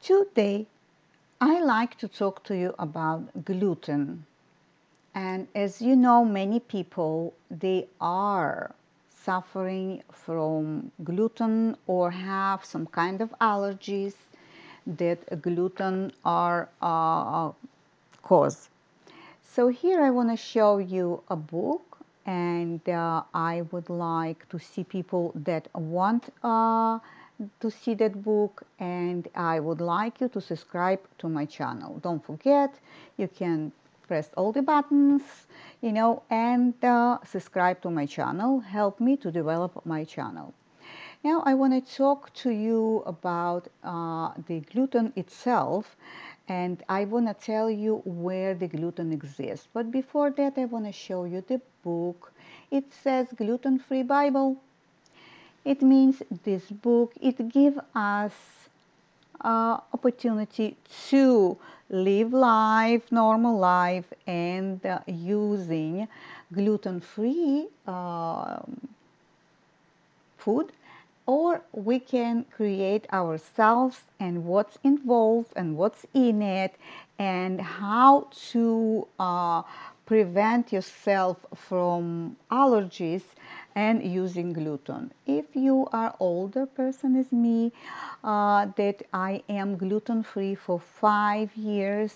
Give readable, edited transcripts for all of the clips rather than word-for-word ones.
Today, I like to talk to you about gluten. And as you know, many people, they are suffering from gluten or have some kind of allergies that gluten are cause. So here I want to show you a book, and I would like to see people that want to see that book, and I would like you to subscribe to my channel. Don't forget, you can press all the buttons, and subscribe to my channel. Help me to develop my channel. Now I want to talk to you about the gluten itself, and I want to tell you where the gluten exists. But before that, I want to show you the book. It says Gluten-Free Bible. It means this book, it gives us opportunity to live life, normal life, and using gluten-free food, or we can create ourselves and what's involved and what's in it, and how to prevent yourself from allergies and using gluten. If you are older person as me, that I am gluten-free for 5 years,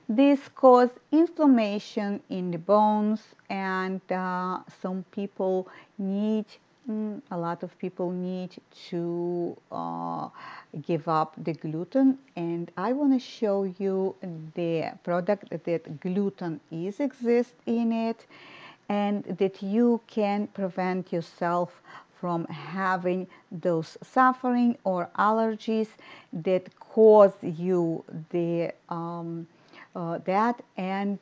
this causes inflammation in the bones, and some people need a lot of people need to give up the gluten, and I want to show you the product that gluten exists in it, and that you can prevent yourself from having those suffering or allergies that cause you the that, and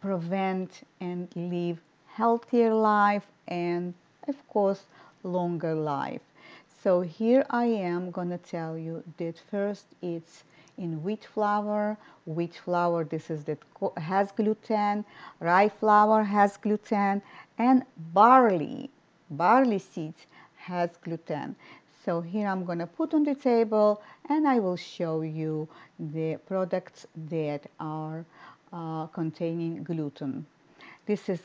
prevent and live healthier life, and of course longer life. So here I am gonna tell you that first it's in wheat flour. Wheat flour, this is that has gluten. Rye flour has gluten, and barley seeds has gluten. So here I'm gonna put on the table, and I will show you the products that are containing gluten. This is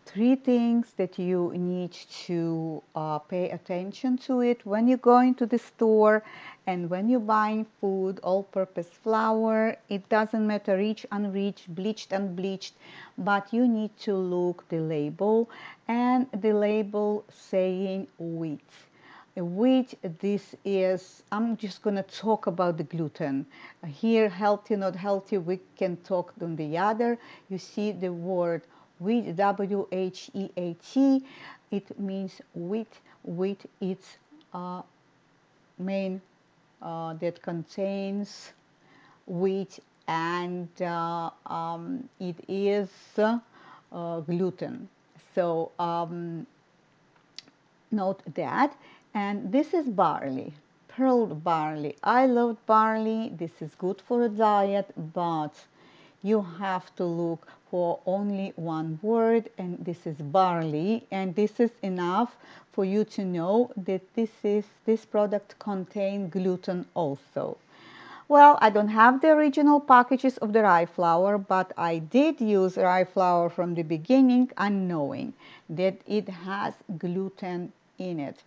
3 things that you need to pay attention to it when you're going to the store and when you're buying food. All-purpose flour, it doesn't matter rich, unrich, bleached, unbleached, but you need to look the label, and the label saying wheat. Wheat, this is, I'm just going to talk about the gluten. Here, healthy, not healthy, we can talk on the other. You see the word wheat, W-H-E-A-T. It means wheat. Wheat, it's main that contains wheat, and it is gluten. So note that. And this is barley, pearled barley. I love barley. This is good for a diet, but you have to look for only one word, and this is barley, and this is enough for you to know that this product contains gluten also. Well, I don't have the original packages of the rye flour, but I did use rye flour from the beginning, unknowing that it has gluten in it.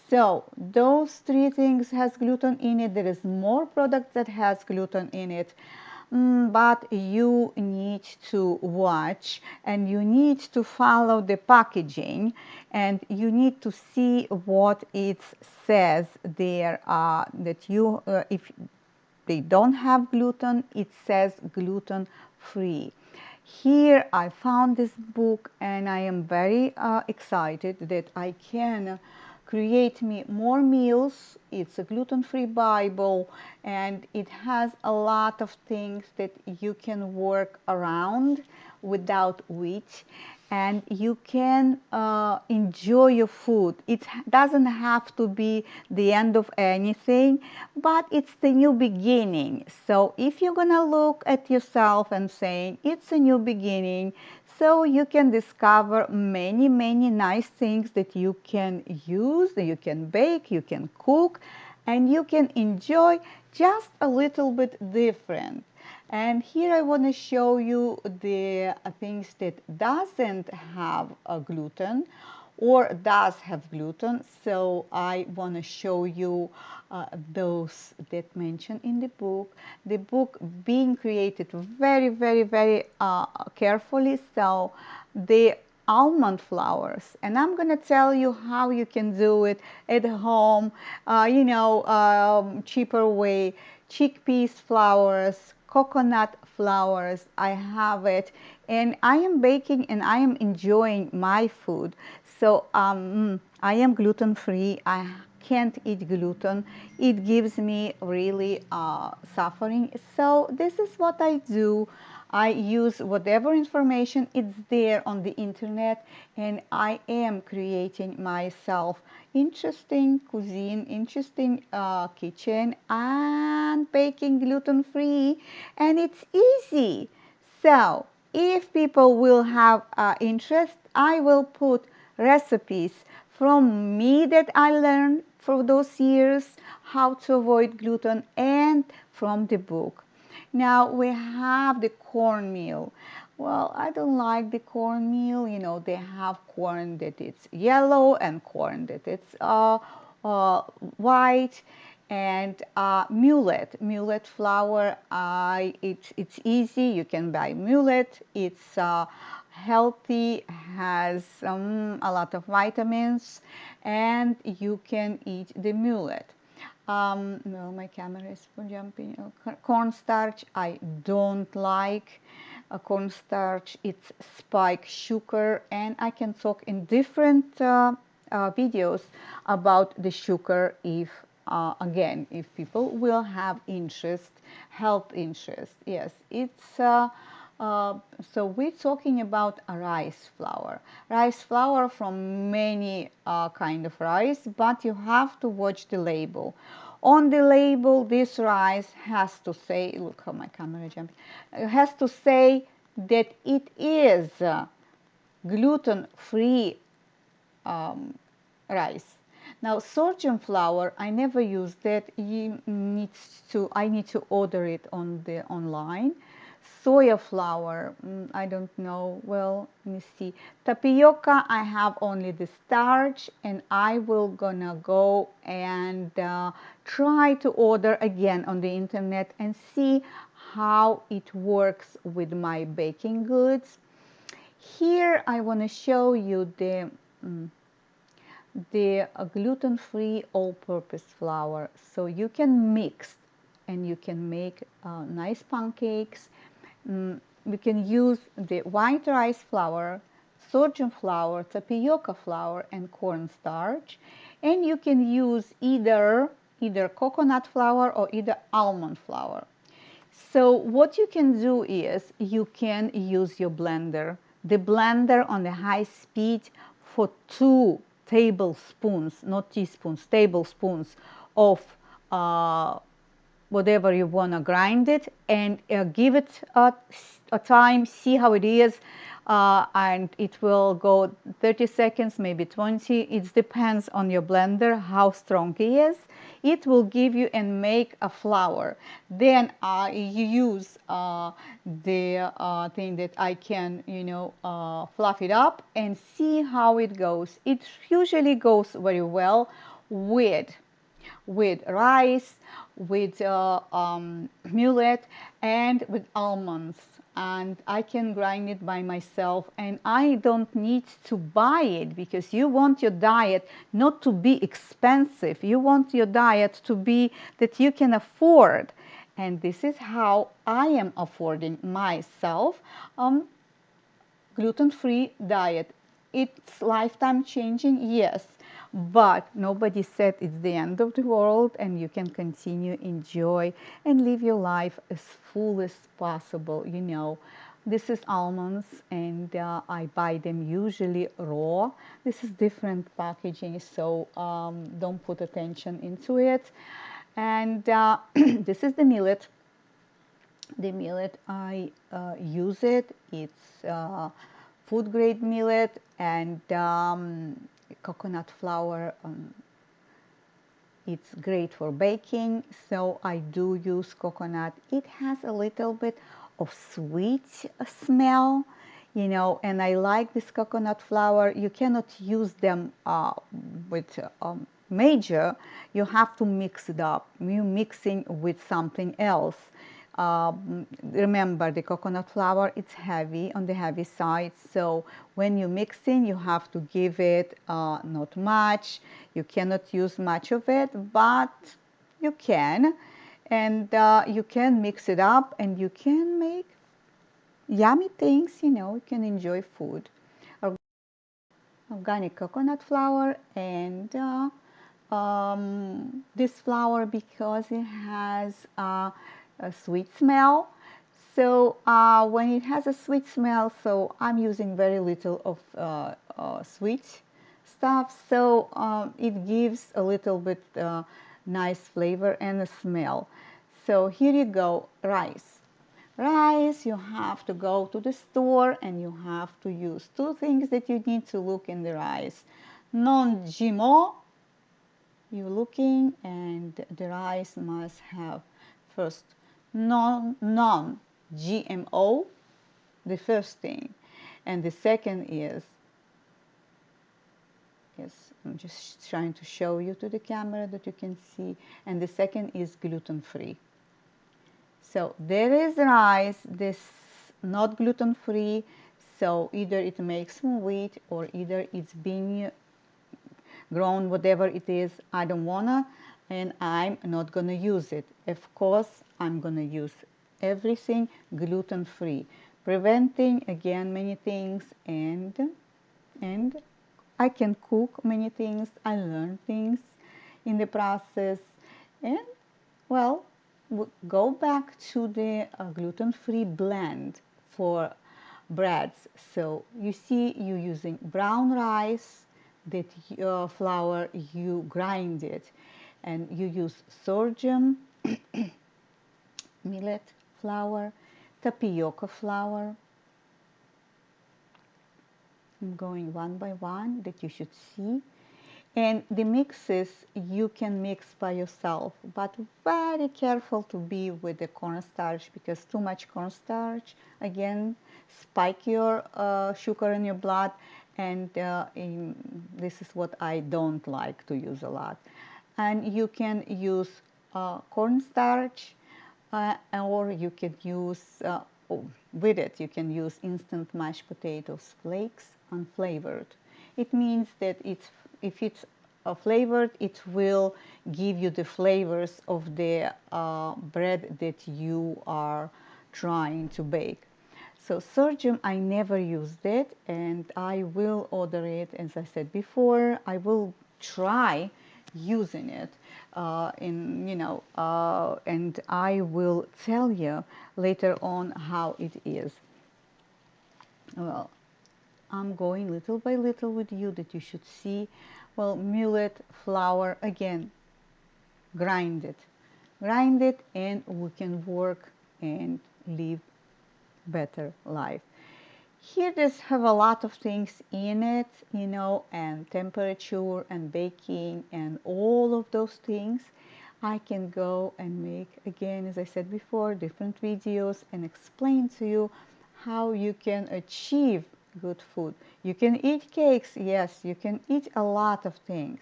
So those 3 things has gluten in it. There is more products that has gluten in it, but you need to watch, and you need to follow the packaging, and you need to see what it says there, that you if they don't have gluten, it says gluten free. Here I found this book, and I am very excited that I can create me more meals. It's a gluten-free Bible, and it has a lot of things that you can work around without wheat, and you can enjoy your food. It doesn't have to be the end of anything, but it's the new beginning. So if you're gonna look at yourself and saying it's a new beginning, so you can discover many nice things that you can use, that you can bake, you can cook, and you can enjoy just a little bit different. And here I want to show you the things that doesn't have a gluten or does have gluten. So I want to show you those that mentioned in the book. The book being created very, very, very carefully. So the almond flours, and I'm going to tell you how you can do it at home, cheaper way. Chickpeas flours, coconut flours, I have it, and I am baking and I am enjoying my food. So I am gluten free. I can't eat gluten. It gives me really suffering. So this is what I do. I use whatever information is there on the internet, and I am creating myself interesting cuisine, interesting kitchen, and baking gluten-free, and it's easy. So if people will have interest, I will put recipes from me that I learned for those years how to avoid gluten, and from the book. Now we have the cornmeal. Well, I don't like the cornmeal. You know, they have corn that it's yellow and corn that it's white, and millet flour. It's easy. You can buy millet. It's healthy, has a lot of vitamins, and you can eat the millet. No, my camera is jumping. Cornstarch, I don't like. Cornstarch, it's spike sugar, and I can talk in different videos about the sugar if, again, if people will have interest, health interest. Yes, it's so we're talking about a rice flour. Rice flour from many kind of rice, but you have to watch the label. On the label, this rice has to say, look how my camera jumping, it has to say that it is gluten-free rice. Now, sorghum flour, I never use that. I need to order it on the online. Soya flour, I don't know. Well, let me see. Tapioca, I have only the starch, and I will gonna go and try to order again on the internet and see how it works with my baking goods. Here I want to show you the gluten-free all-purpose flour. So you can mix and you can make nice pancakes. You can use the white rice flour, sorghum flour, tapioca flour, and cornstarch. And you can use either coconut flour or either almond flour. So what you can do is you can use your blender, the blender on the high speed, for 2 tablespoons, not teaspoons, tablespoons of whatever you want to grind it, and give it a time, see how it is, and it will go 30 seconds, maybe 20. It depends on your blender how strong it is. It will give you and make a flour. Then you use the thing that I can, fluff it up and see how it goes. It usually goes very well with rice, with millet, and with almonds. And I can grind it by myself, and I don't need to buy it, because you want your diet not to be expensive. You want your diet to be that you can afford. And this is how I am affording myself gluten-free diet. It's lifetime changing, yes, but nobody said it's the end of the world, and you can continue enjoy and live your life as full as possible. This is almonds, and I buy them usually raw. This is different packaging, so don't put attention into it. And this is the millet. The millet, I use it. It's food grade millet, and coconut flour. It's great for baking, so I do use coconut. It has a little bit of sweet smell, you know, and I like this coconut flour. You cannot use them with major. You have to mix it up. You're mixing with something else. Remember, the coconut flour, it's heavy, on the heavy side, so when you mix in, you have to give it not much. You cannot use much of it, but you can, and you can mix it up and you can make yummy things, you know, you can enjoy food. Organic coconut flour, and this flour, because it has a sweet smell, so when it has a sweet smell, so I'm using very little of sweet stuff, so it gives a little bit nice flavor and a smell. So here you go, rice. Rice, you have to go to the store and you have to use two things that you need to look in the rice. Non-GMO, you're looking, and the rice must have first non-GMO, the first thing, and the second is, yes, I'm just trying to show you to the camera that you can see, and the second is gluten-free. So there is rice, this not gluten-free, so either it makes from wheat or either it's being grown, whatever it is. I don't wanna, and I'm not gonna use it. Of course, I'm gonna use everything gluten-free, preventing again many things, and I can cook many things. I learn things in the process, and well, go back to the gluten-free blend for breads. So you see, you're using brown rice, that flour, you grind it, and you use sorghum, millet flour, tapioca flour. I'm going one by one that you should see. And the mixes you can mix by yourself, but very careful to be with the cornstarch, because too much cornstarch again spike your sugar in your blood, and this is what I don't like to use a lot. And you can use cornstarch, or you can use with it you can use instant mashed potatoes flakes, unflavored. It means that if it's flavored, it will give you the flavors of the bread that you are trying to bake. So sorghum, I never used it, and I will order it. As I said before, I will try using it and I will tell you later on how it is. Well, I'm going little by little with you that you should see. Well, millet flour, again, grind it, and we can work and live better life. Here does have a lot of things in it, you know, and temperature and baking and all of those things. I can go and make, again, as I said before, different videos and explain to you how you can achieve good food. You can eat cakes, yes, you can eat a lot of things.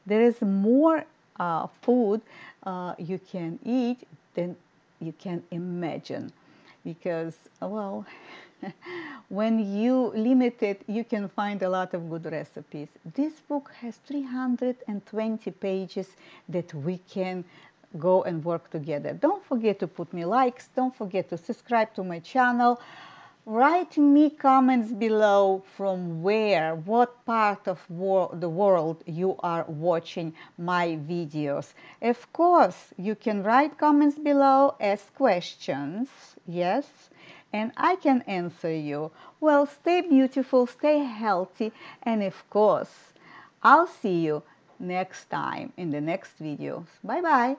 There is more food you can eat than you can imagine, because, well, when you limit it, you can find a lot of good recipes. This book has 320 pages that we can go and work together. Don't forget to put me likes. Don't forget to subscribe to my channel. Write me comments below from where, what part of the world you are watching my videos. Of course, you can write comments below, ask questions, yes, and I can answer you. Well, stay beautiful, stay healthy, and of course, I'll see you next time in the next videos. Bye-bye.